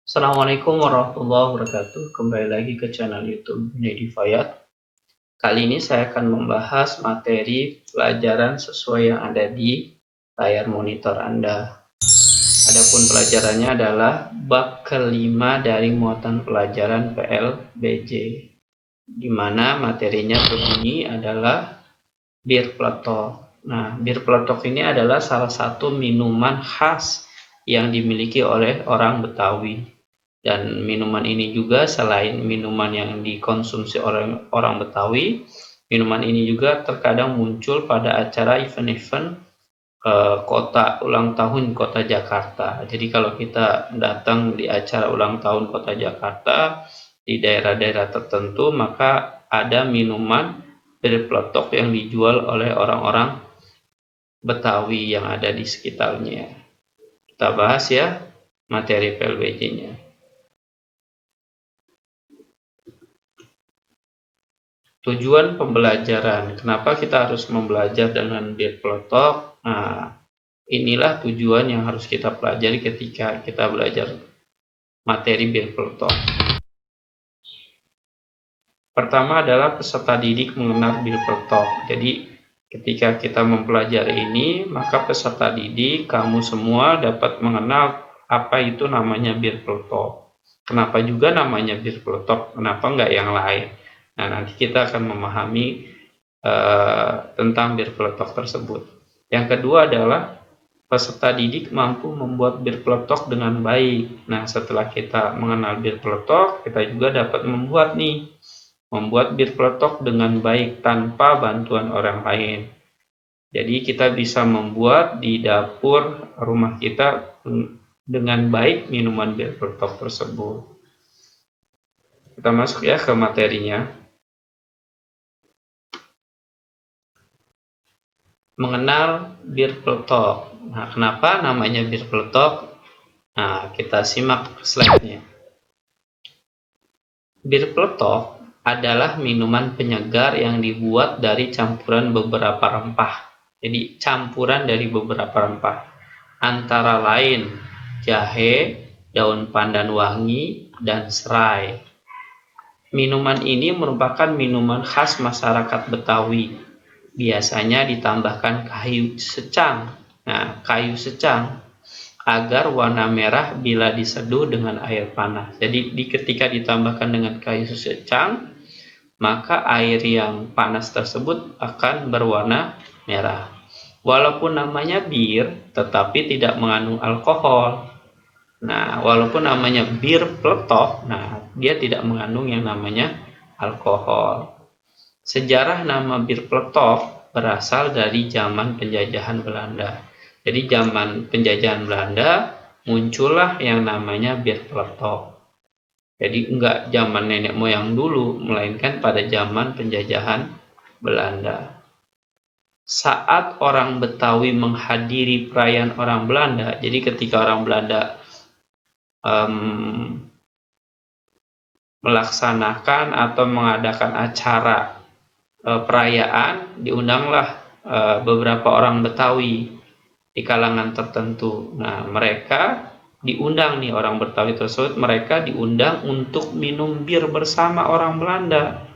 Assalamualaikum warahmatullahi wabarakatuh. Kembali lagi ke channel YouTube Junaidi Fayat. Kali ini saya akan membahas materi pelajaran sesuai yang ada di layar monitor Anda. Adapun pelajarannya adalah bab kelima dari muatan pelajaran PLBJ, di mana materinya berbunyi adalah bir peletok. Nah, bir peletok ini adalah salah satu minuman khas yang dimiliki oleh orang Betawi. Dan minuman ini juga selain minuman yang dikonsumsi orang Betawi, minuman ini juga terkadang muncul pada acara event-event kota ulang tahun kota Jakarta. Jadi kalau kita datang di acara ulang tahun kota Jakarta di daerah-daerah tertentu, maka ada minuman bir peletok yang dijual oleh orang-orang Betawi yang ada di sekitarnya. Kita bahas ya materi PLBJ-nya. Tujuan pembelajaran, kenapa kita harus membelajar dengan bir peletok? Nah, inilah tujuan yang harus kita pelajari ketika kita belajar materi bir peletok. Pertama adalah peserta didik mengenal bir peletok. Jadi, ketika kita mempelajari ini, maka peserta didik, kamu semua dapat mengenal apa itu namanya bir peletok. Kenapa juga namanya bir peletok? Kenapa enggak yang lain? Nah, nanti kita akan memahami tentang bir peletok tersebut. Yang kedua adalah peserta didik mampu membuat bir peletok dengan baik. Nah, setelah kita mengenal bir peletok, kita juga dapat membuat bir peletok dengan baik tanpa bantuan orang lain. Jadi kita bisa membuat di dapur rumah kita dengan baik minuman bir peletok tersebut. Kita masuk ya ke materinya. Mengenal bir peletok. Nah, kenapa namanya bir peletok? Nah, kita simak slide-nya. Bir peletok adalah minuman penyegar yang dibuat dari campuran beberapa rempah. Jadi, campuran dari beberapa rempah. Antara lain jahe, daun pandan wangi, dan serai. Minuman ini merupakan minuman khas masyarakat Betawi. Biasanya ditambahkan kayu secang. Nah, kayu secang agar warna merah bila diseduh dengan air panas. Jadi ketika ditambahkan dengan kayu secang, maka air yang panas tersebut akan berwarna merah. Walaupun namanya bir, tetapi tidak mengandung alkohol. Nah, walaupun namanya bir peletok, nah dia tidak mengandung yang namanya alkohol. Sejarah nama bir peletok berasal dari zaman penjajahan Belanda. Jadi zaman penjajahan Belanda muncullah yang namanya bir peletok. Jadi enggak zaman nenek moyang dulu, melainkan pada zaman penjajahan Belanda. Saat orang Betawi menghadiri perayaan orang Belanda, jadi ketika orang Belanda melaksanakan atau mengadakan acara perayaan, diundanglah beberapa orang Betawi di kalangan tertentu. Nah, mereka diundang nih, orang Betawi tersebut, mereka diundang untuk minum bir bersama orang Belanda.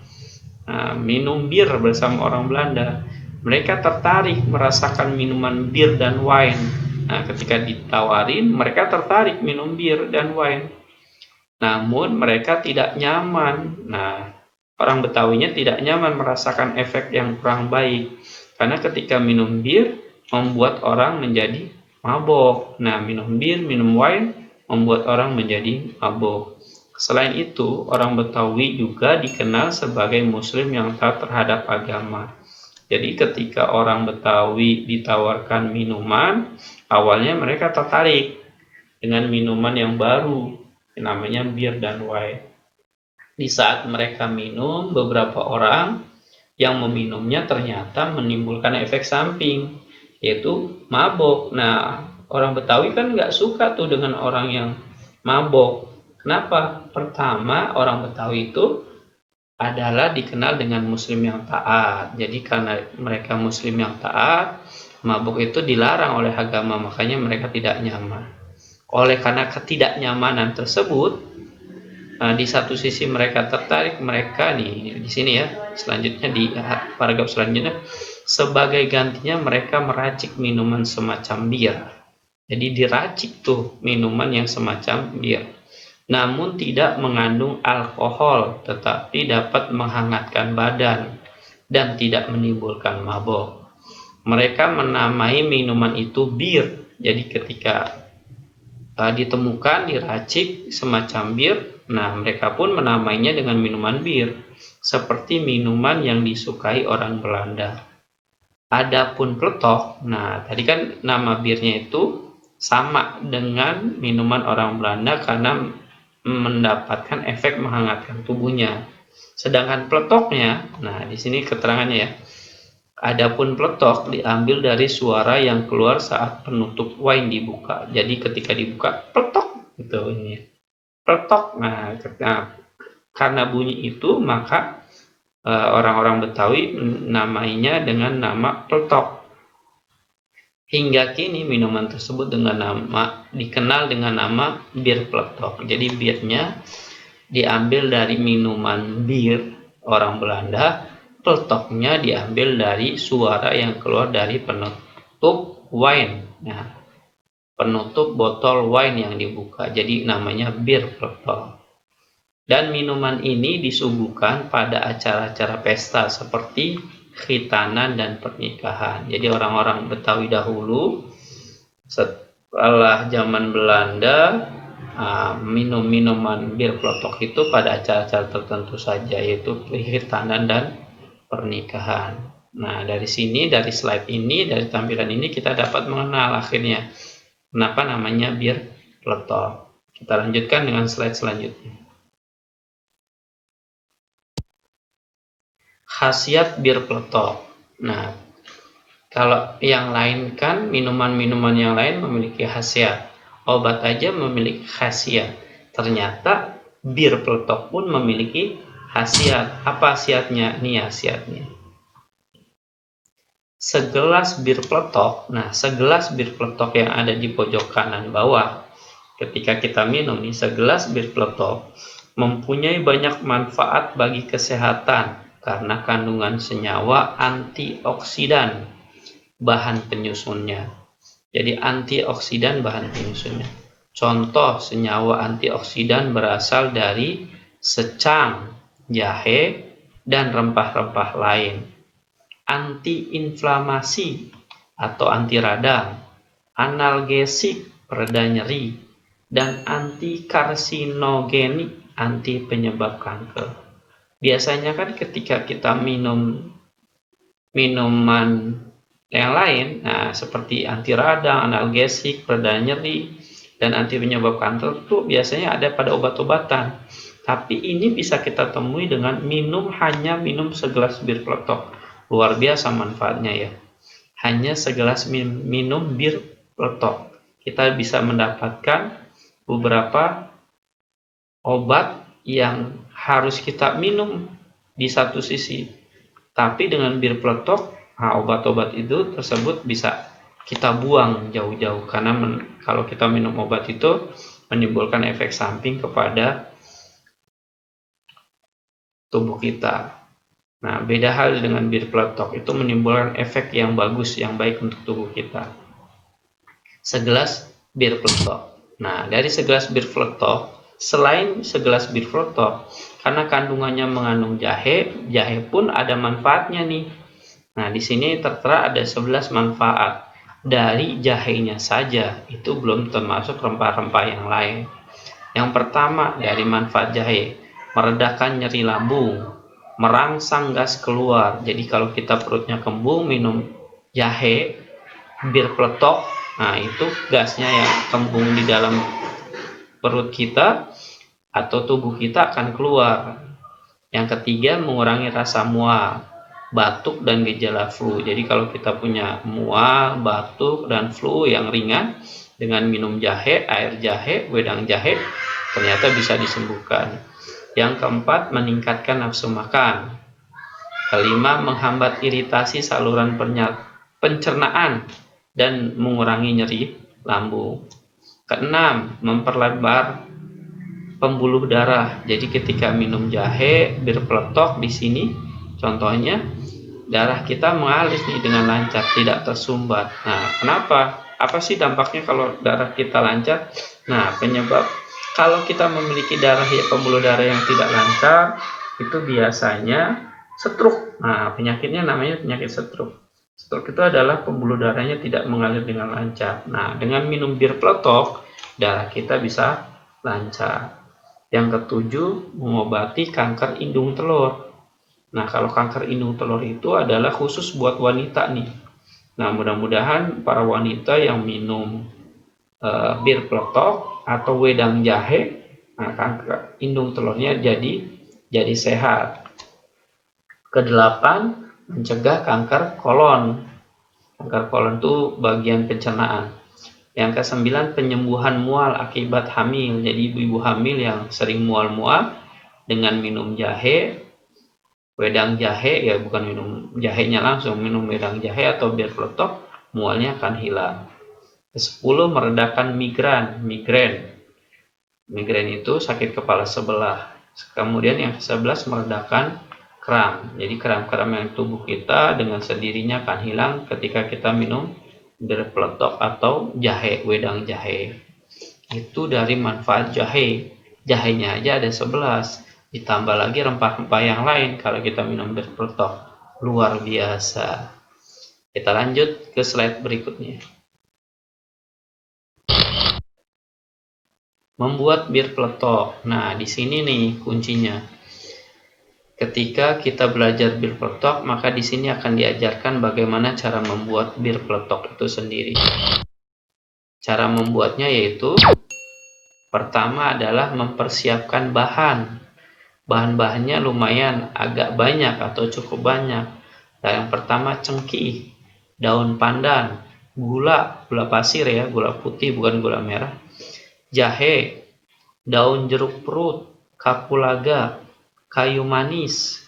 Nah, minum bir bersama orang Belanda. Mereka tertarik merasakan minuman bir dan wine. Nah, ketika ditawarin, mereka tertarik minum bir dan wine. Namun mereka tidak nyaman. Nah, orang Betawinya tidak nyaman merasakan efek yang kurang baik. Karena ketika minum bir, membuat orang menjadi mabok. Nah, minum bir, minum wine, membuat orang menjadi mabok. Selain itu, orang Betawi juga dikenal sebagai muslim yang taat terhadap agama. Jadi ketika orang Betawi ditawarkan minuman, awalnya mereka tertarik dengan minuman yang baru, yang namanya bir dan wine. Di saat mereka minum, beberapa orang yang meminumnya ternyata menimbulkan efek samping, yaitu mabok. Nah, orang Betawi kan nggak suka tuh dengan orang yang mabok. Kenapa? Pertama, orang Betawi itu adalah dikenal dengan muslim yang taat. Jadi karena mereka muslim yang taat, mabuk itu dilarang oleh agama, makanya mereka tidak nyaman. Oleh karena ketidaknyamanan tersebut, di satu sisi mereka tertarik, mereka nih di sini ya, selanjutnya di paragraf selanjutnya, sebagai gantinya mereka meracik minuman semacam bir. Jadi diracik tuh minuman yang semacam bir, namun tidak mengandung alkohol, tetapi dapat menghangatkan badan dan tidak menimbulkan mabok. Mereka menamai minuman itu bir. Jadi ketika ditemukan, diracik semacam bir, nah mereka pun menamainya dengan minuman bir, seperti minuman yang disukai orang Belanda. Adapun pletok, nah tadi kan nama birnya itu sama dengan minuman orang Belanda karena mendapatkan efek menghangatkan tubuhnya. Sedangkan peletoknya, nah di sini keterangannya ya. Adapun peletok diambil dari suara yang keluar saat penutup wine dibuka. Jadi ketika dibuka, peletok gitu ini. Peletok. Nah, karena bunyi itu maka orang-orang Betawi namainya dengan nama peletok. Hingga kini minuman tersebut dikenal dengan nama bir peletok. Jadi birnya diambil dari minuman bir orang Belanda, peletoknya diambil dari suara yang keluar dari penutup wine. Nah, penutup botol wine yang dibuka. Jadi namanya bir peletok. Dan minuman ini disuguhkan pada acara-acara pesta seperti khitanan dan pernikahan. Jadi orang-orang Betawi dahulu setelah zaman Belanda minum minuman bir peletok itu pada acara-acara tertentu saja, yaitu khitanan dan pernikahan. Nah, dari sini, dari slide ini, dari tampilan ini kita dapat mengenal akhirnya kenapa namanya bir peletok. Kita lanjutkan dengan slide selanjutnya. Khasiat bir peletok. Nah, kalau yang lain kan minuman-minuman yang lain memiliki khasiat. Obat aja memiliki khasiat. Ternyata bir peletok pun memiliki khasiat. Apa khasiatnya? Nih khasiatnya. Segelas bir peletok. Nah, segelas bir peletok yang ada di pojok kanan bawah. Ketika kita minum nih, segelas bir peletok mempunyai banyak manfaat bagi kesehatan karena kandungan senyawa antioksidan bahan penyusunnya. Jadi antioksidan bahan penyusunnya. Contoh senyawa antioksidan berasal dari secang, jahe, dan rempah-rempah lain. Antiinflamasi atau anti radang, analgesik pereda nyeri, dan antikarsinogeni anti penyebab kanker. Biasanya kan ketika kita minum minuman yang lain, nah seperti anti radang, analgesik, pereda nyeri, dan anti penyebab kanker itu biasanya ada pada obat-obatan. Tapi ini bisa kita temui dengan hanya minum segelas bir peletok. Luar biasa manfaatnya ya. Hanya segelas minum bir peletok, kita bisa mendapatkan beberapa obat yang harus kita minum di satu sisi, tapi dengan bir peletok, obat-obat itu tersebut bisa kita buang jauh-jauh karena kalau kita minum obat itu menimbulkan efek samping kepada tubuh kita. Nah, beda hal dengan bir peletok, itu menimbulkan efek yang bagus, yang baik untuk tubuh kita. Segelas bir peletok. Nah, dari segelas bir peletok, selain segelas bir peletok, karena kandungannya mengandung jahe, jahe pun ada manfaatnya nih. Nah, di sini tertera ada 11 manfaat. Dari jahenya saja, itu belum termasuk rempah-rempah yang lain. Yang pertama, dari manfaat jahe, meredakan nyeri lambung, merangsang gas keluar. Jadi kalau kita perutnya kembung, minum jahe, bir peletok, nah itu gasnya yang kembung di dalam perut kita atau tubuh kita akan keluar. Yang ketiga, mengurangi rasa mual, batuk, dan gejala flu. Jadi kalau kita punya mual, batuk, dan flu yang ringan, dengan minum jahe, air jahe, wedang jahe, ternyata bisa disembuhkan. Yang keempat, meningkatkan nafsu makan. Kelima, menghambat iritasi saluran pencernaan dan mengurangi nyeri lambung. Keenam, memperlebar pembuluh darah. Jadi ketika minum jahe bir peletok di sini, contohnya darah kita mengalir nih dengan lancar, tidak tersumbat. Nah, kenapa? Apa sih dampaknya kalau darah kita lancar? Nah, penyebab kalau kita memiliki pembuluh darah yang tidak lancar, itu biasanya stroke. Nah, penyakitnya namanya penyakit stroke. Stroke itu adalah pembuluh darahnya tidak mengalir dengan lancar. Nah, dengan minum bir peletok, darah kita bisa lancar. Yang ketujuh, mengobati kanker indung telur. Nah, kalau kanker indung telur itu adalah khusus buat wanita nih. Nah, mudah-mudahan para wanita yang minum bir peletok atau wedang jahe, nah, kanker indung telurnya jadi sehat. Kedelapan, mencegah kanker kolon. Kanker kolon itu bagian pencernaan. Yang kesembilan, penyembuhan mual akibat hamil. Jadi ibu-ibu hamil yang sering mual-mual dengan minum jahe, wedang jahe, ya bukan minum jahenya langsung, minum wedang jahe atau bir peletok, mualnya akan hilang. Ke-10, meredakan migrain. Migrain itu sakit kepala sebelah. Kemudian yang ke-11, meredakan kram. Jadi kram-kram yang tubuh kita dengan sendirinya akan hilang ketika kita minum bir peletok atau jahe, wedang jahe. Itu dari manfaat jahe. Jahenya aja ada 11. Ditambah lagi rempah-rempah yang lain kalau kita minum bir peletok. Luar biasa. Kita lanjut ke slide berikutnya. Membuat bir peletok. Nah, di sini nih kuncinya. Ketika kita belajar bir peletok, maka di sini akan diajarkan bagaimana cara membuat bir peletok itu sendiri. Cara membuatnya yaitu pertama adalah mempersiapkan bahan. Bahan-bahannya lumayan agak banyak atau cukup banyak. Nah, yang pertama cengkih, daun pandan, gula pasir ya, gula putih bukan gula merah, jahe, daun jeruk perut, kapulaga, kayu manis,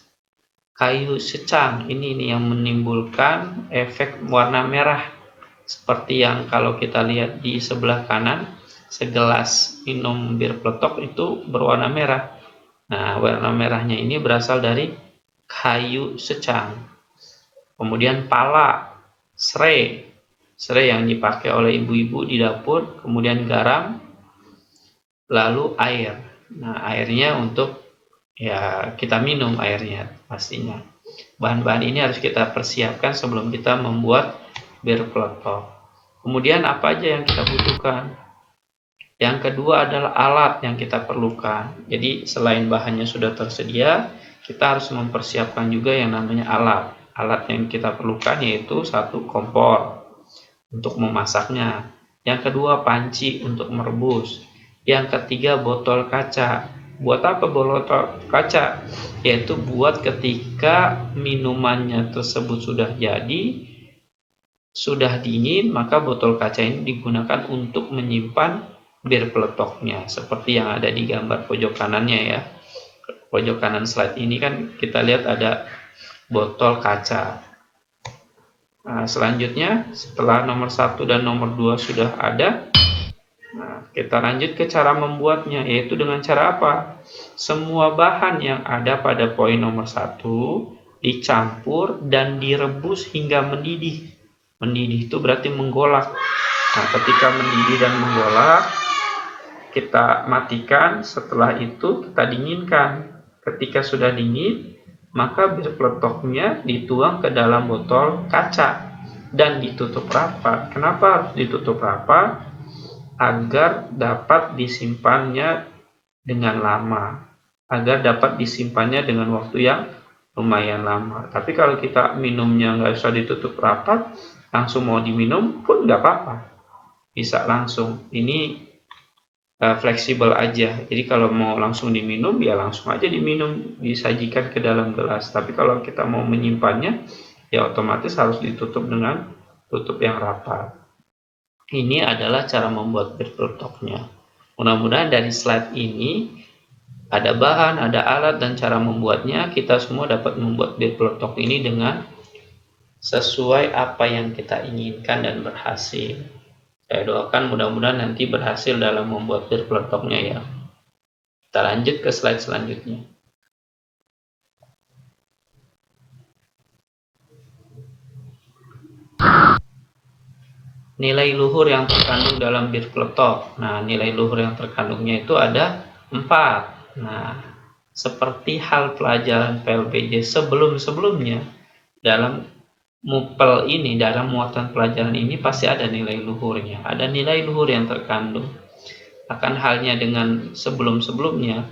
kayu secang. Ini yang menimbulkan efek warna merah. Seperti yang kalau kita lihat di sebelah kanan, segelas minum bir peletok itu berwarna merah. Nah, warna merahnya ini berasal dari kayu secang. Kemudian pala, serai yang dipakai oleh ibu-ibu di dapur, kemudian garam, lalu air. Nah, airnya untuk ya kita minum airnya pastinya. Bahan-bahan ini harus kita persiapkan sebelum kita membuat bir peletok. Kemudian apa aja yang kita butuhkan? Yang kedua adalah alat yang kita perlukan. Jadi selain bahannya sudah tersedia, kita harus mempersiapkan juga yang namanya alat. Alat yang kita perlukan yaitu satu, kompor untuk memasaknya. Yang kedua, panci untuk merebus. Yang ketiga, botol kaca. Buat apa botol kaca? Yaitu buat ketika minumannya tersebut sudah jadi, sudah dingin, maka botol kaca ini digunakan untuk menyimpan bir peletoknya, seperti yang ada di gambar pojok kanannya ya. Pojok kanan slide ini kan kita lihat ada botol kaca. Nah, selanjutnya setelah nomor 1 dan nomor 2 sudah ada, nah, kita lanjut ke cara membuatnya, yaitu dengan cara apa? Semua bahan yang ada pada poin nomor 1 dicampur dan direbus hingga mendidih. Mendidih itu berarti menggolak. Nah, ketika mendidih dan menggolak, kita matikan, setelah itu kita dinginkan. Ketika sudah dingin, maka bir peletoknya dituang ke dalam botol kaca dan ditutup rapat. Kenapa harus ditutup rapat? Agar dapat disimpannya dengan lama, agar dapat disimpannya dengan waktu yang lumayan lama. Tapi kalau kita minumnya nggak usah ditutup rapat, langsung mau diminum pun nggak apa-apa, bisa langsung. Ini fleksibel aja. Jadi kalau mau langsung diminum, ya langsung aja diminum, disajikan ke dalam gelas. Tapi kalau kita mau menyimpannya, ya otomatis harus ditutup dengan tutup yang rapat. Ini adalah cara membuat bir peletoknya. Mudah-mudahan dari slide ini ada bahan, ada alat, dan cara membuatnya. Kita semua dapat membuat bir peletok ini dengan sesuai apa yang kita inginkan dan berhasil. Saya doakan mudah-mudahan nanti berhasil dalam membuat bir peletoknya ya. Kita lanjut ke slide selanjutnya. Nilai luhur yang terkandung dalam bir peletok. Nah, nilai luhur yang terkandungnya itu ada 4. Nah, seperti hal pelajaran PLPJ sebelum-sebelumnya, dalam MUPEL ini, dalam muatan pelajaran ini pasti ada nilai luhurnya, ada nilai luhur yang terkandung. Akan halnya dengan sebelum-sebelumnya,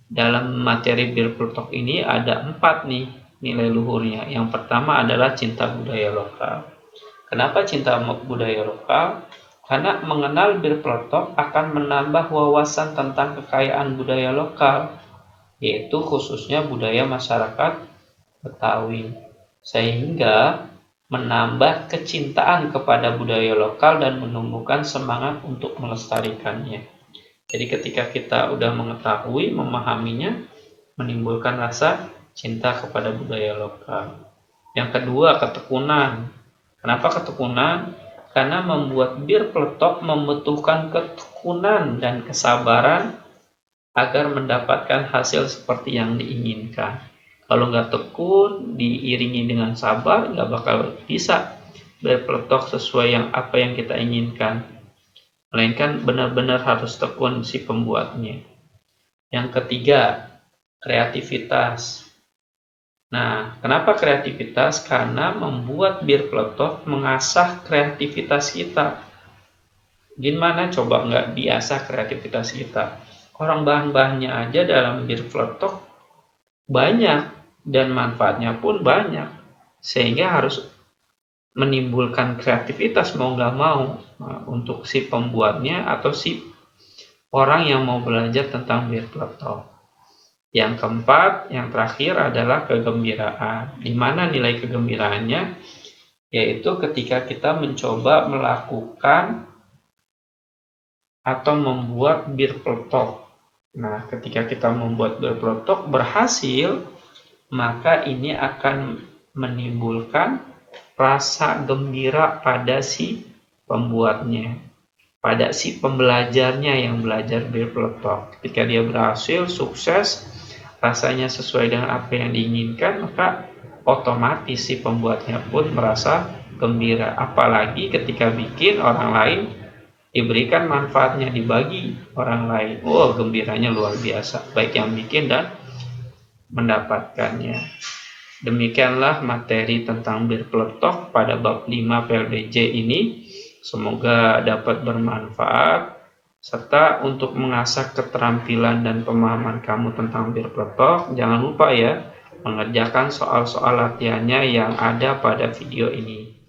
dalam materi bir peletok ini ada 4 nih nilai luhurnya. Yang pertama adalah cinta budaya lokal. Kenapa cinta budaya lokal? Karena mengenal bir peletok akan menambah wawasan tentang kekayaan budaya lokal, yaitu khususnya budaya masyarakat Betawi, sehingga menambah kecintaan kepada budaya lokal dan menumbuhkan semangat untuk melestarikannya. Jadi ketika kita udah mengetahui, memahaminya, menimbulkan rasa cinta kepada budaya lokal. Yang kedua, ketekunan. Kenapa ketekunan? Karena membuat bir peletok membutuhkan ketekunan dan kesabaran agar mendapatkan hasil seperti yang diinginkan. Kalau nggak tekun, diiringi dengan sabar, nggak bakal bisa bir peletok sesuai apa yang kita inginkan. Melainkan benar-benar harus tekun si pembuatnya. Yang ketiga, kreativitas. Nah, kenapa kreativitas? Karena membuat bir peletok mengasah kreativitas kita. Gimana coba nggak diasah kreativitas kita? Orang bahan-bahannya aja dalam bir peletok banyak dan manfaatnya pun banyak, sehingga harus menimbulkan kreativitas mau nggak mau untuk si pembuatnya atau si orang yang mau belajar tentang bir peletok. Yang keempat, yang terakhir adalah kegembiraan. Di mana nilai kegembiraannya? Yaitu ketika kita mencoba melakukan atau membuat bir peletok. Nah, ketika kita membuat bir peletok berhasil, maka ini akan menimbulkan rasa gembira pada si pembuatnya, pada si pembelajarnya yang belajar bir peletok. Ketika dia berhasil, sukses, rasanya sesuai dengan apa yang diinginkan, maka otomatis si pembuatnya pun merasa gembira. Apalagi ketika bikin orang lain diberikan manfaatnya, dibagi orang lain. Oh, gembiranya luar biasa, baik yang bikin dan mendapatkannya. Demikianlah materi tentang bir peletok pada bab 5 PLBJ ini. Semoga dapat bermanfaat serta untuk mengasah keterampilan dan pemahaman kamu tentang bir peletok. Jangan lupa ya, mengerjakan soal-soal latihannya yang ada pada video ini.